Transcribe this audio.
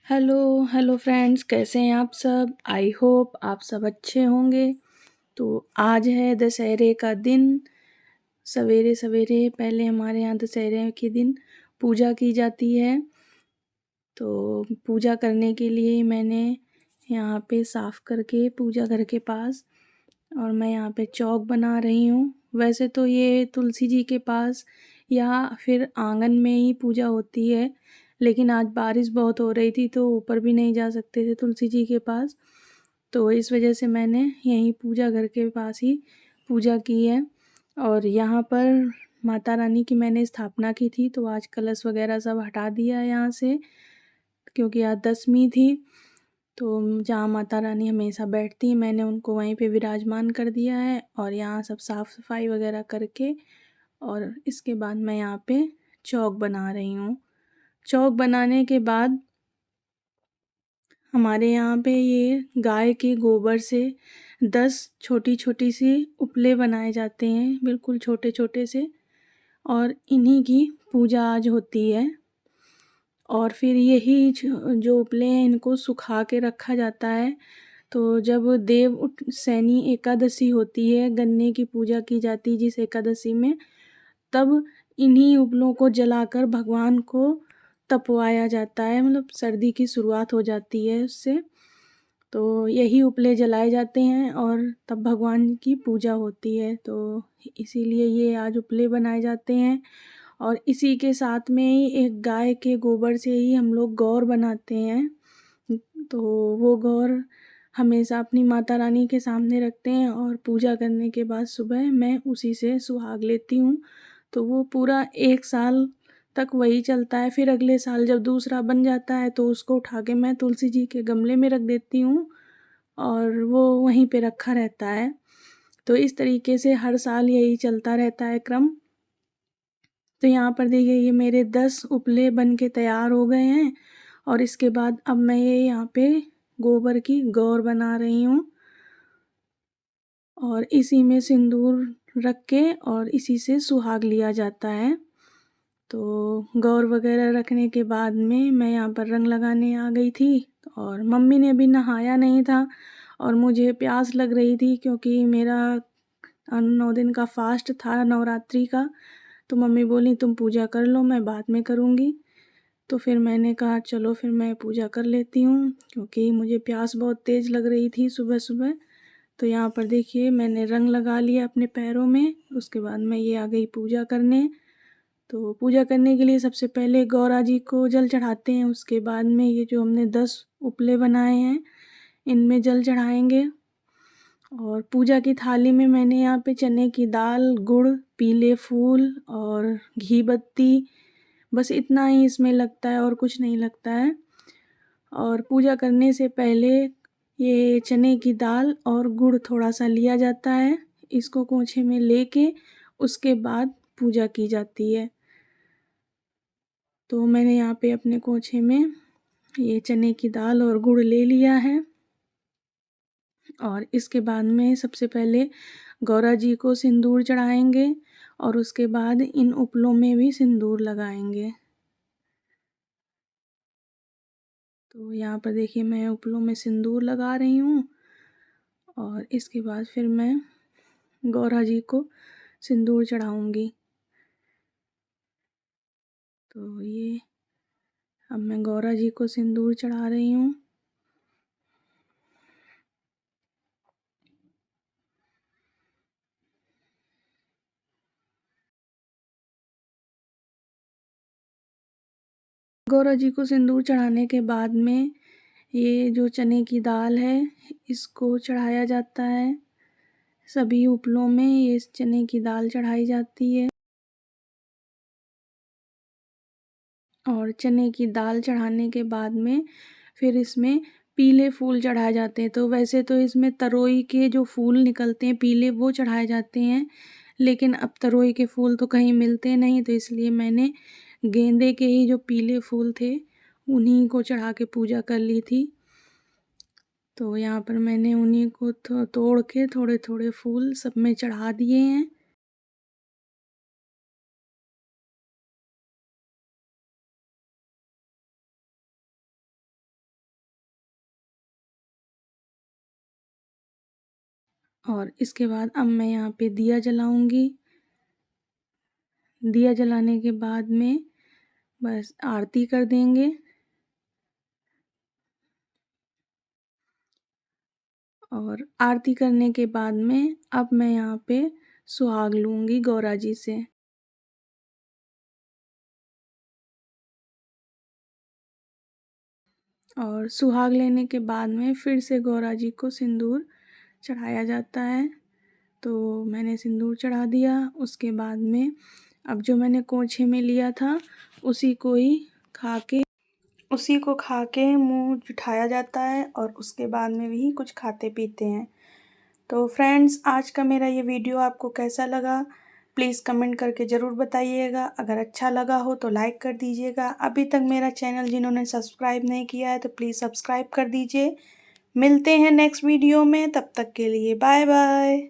Hello hello friends, कैसे हैं आप सब। आई होप आप सब अच्छे होंगे। तो आज है दशहरे का दिन। सवेरे सवेरे पहले हमारे यहाँ दशहरे के दिन पूजा की जाती है। तो पूजा करने के लिए मैंने यहाँ पे साफ़ करके पूजा घर के पास और मैं यहाँ पे चौक बना रही हूँ। वैसे तो ये तुलसी जी के पास या फिर आंगन में ही पूजा होती है, लेकिन आज बारिश बहुत हो रही थी तो ऊपर भी नहीं जा सकते थे तुलसी जी के पास। तो इस वजह से मैंने यहीं पूजा घर के पास ही पूजा की है। और यहाँ पर माता रानी की मैंने स्थापना की थी, तो आज कलश वगैरह सब हटा दिया है यहाँ से, क्योंकि आज दशमी थी। तो जहाँ माता रानी हमेशा बैठती हैं मैंने उनको वहीं पे विराजमान कर दिया है। और यहाँ सब साफ़ सफाई वगैरह करके और इसके बाद मैं यहाँ पे चौक बना रही हूँ। चौक बनाने के बाद हमारे यहाँ पे ये गाय के गोबर से 10 छोटी छोटी सी उपले बनाए जाते हैं, बिल्कुल छोटे छोटे से, और इन्हीं की पूजा आज होती है। और फिर यही जो उपले हैं इनको सुखा के रखा जाता है। तो जब देव सैनी एकादशी होती है, गन्ने की पूजा की जाती है जिस एकादशी में, तब इन्हीं उपलों को जलाकर भगवान को तपवाया जाता है। मतलब सर्दी की शुरुआत हो जाती है उससे। तो यही उपले जलाए जाते हैं और तब भगवान की पूजा होती है। तो इसीलिए ये आज उपले बनाए जाते हैं। और इसी के साथ में ही एक गाय के गोबर से ही हम लोग गौर बनाते हैं। तो वो गौर हमेशा अपनी माता रानी के सामने रखते हैं और पूजा करने के बाद सुबह मैं उसी से सुहाग लेती हूँ। तो वो पूरा 1 साल तक वही चलता है। फिर अगले साल जब दूसरा बन जाता है तो उसको उठा के मैं तुलसी जी के गमले में रख देती हूँ और वो वहीं पे रखा रहता है। तो इस तरीके से हर साल यही चलता रहता है क्रम। तो यहाँ पर देखिए ये मेरे 10 उपले बन के तैयार हो गए हैं। और इसके बाद अब मैं ये यहाँ पे गोबर की गौर बना रही हूँ और इसी में सिंदूर रख के और इसी से सुहाग लिया जाता है। तो गौर वगैरह रखने के बाद में मैं यहाँ पर रंग लगाने आ गई थी। और मम्मी ने अभी नहाया नहीं था और मुझे प्यास लग रही थी, क्योंकि मेरा 9 दिन का फास्ट था नवरात्रि का। तो मम्मी बोली तुम पूजा कर लो, मैं बाद में करूँगी। तो फिर मैंने कहा चलो फिर मैं पूजा कर लेती हूँ, क्योंकि मुझे प्यास बहुत तेज़ लग रही थी सुबह सुबह। तो यहाँ पर देखिए मैंने रंग लगा लिया अपने पैरों में। उसके बाद मैं ये आ गई पूजा करने। तो पूजा करने के लिए सबसे पहले गौरा जी को जल चढ़ाते हैं। उसके बाद में ये जो हमने 10 उपले बनाए हैं इनमें जल चढ़ाएंगे। और पूजा की थाली में मैंने यहाँ पे चने की दाल, गुड़, पीले फूल और घी बत्ती, बस इतना ही इसमें लगता है और कुछ नहीं लगता है। और पूजा करने से पहले ये चने की दाल और गुड़ थोड़ा सा लिया जाता है, इसको कोंछे में लेके उसके बाद पूजा की जाती है। तो मैंने यहाँ पे अपने कोंछे में ये चने की दाल और गुड़ ले लिया है। और इसके बाद में सबसे पहले गौरा जी को सिंदूर चढ़ाएंगे और उसके बाद इन उपलों में भी सिंदूर लगाएंगे। तो यहाँ पर देखिए मैं उपलों में सिंदूर लगा रही हूँ और इसके बाद फिर मैं गौरा जी को सिंदूर चढ़ाऊंगी। तो ये अब मैं गौरा जी को सिंदूर चढ़ा रही हूँ। गौरा जी को सिंदूर चढ़ाने के बाद में ये जो चने की दाल है इसको चढ़ाया जाता है। सभी उपलों में ये चने की दाल चढ़ाई जाती है। और चने की दाल चढ़ाने के बाद में फिर इसमें पीले फूल चढ़ाए जाते हैं। तो वैसे तो इसमें तरोई के जो फूल निकलते हैं पीले वो चढ़ाए जाते हैं, लेकिन अब तरोई के फूल तो कहीं मिलते नहीं, तो इसलिए मैंने गेंदे के ही जो पीले फूल थे उन्हीं को चढ़ा के पूजा कर ली थी। तो यहाँ पर मैंने उन्हीं को तोड़ के थोड़े थोड़े फूल सब में चढ़ा दिए हैं। और इसके बाद अब मैं यहाँ पे दिया जलाऊंगी। दिया जलाने के बाद में बस आरती कर देंगे। और आरती करने के बाद में अब मैं यहाँ पे सुहाग लूँगी गौरा जी से। और सुहाग लेने के बाद में फिर से गौरा जी को सिंदूर चढ़ाया जाता है। तो मैंने सिंदूर चढ़ा दिया। उसके बाद में अब जो मैंने कोछे में लिया था उसी को खा के मुँह जुठाया जाता है और उसके बाद में भी कुछ खाते पीते हैं। तो फ्रेंड्स, आज का मेरा ये वीडियो आपको कैसा लगा प्लीज़ कमेंट करके ज़रूर बताइएगा। अगर अच्छा लगा हो तो लाइक कर दीजिएगा। अभी तक मेरा चैनल जिन्होंने सब्सक्राइब नहीं किया है तो प्लीज़ सब्सक्राइब कर दीजिए। मिलते हैं नेक्स्ट वीडियो में, तब तक के लिए बाय बाय।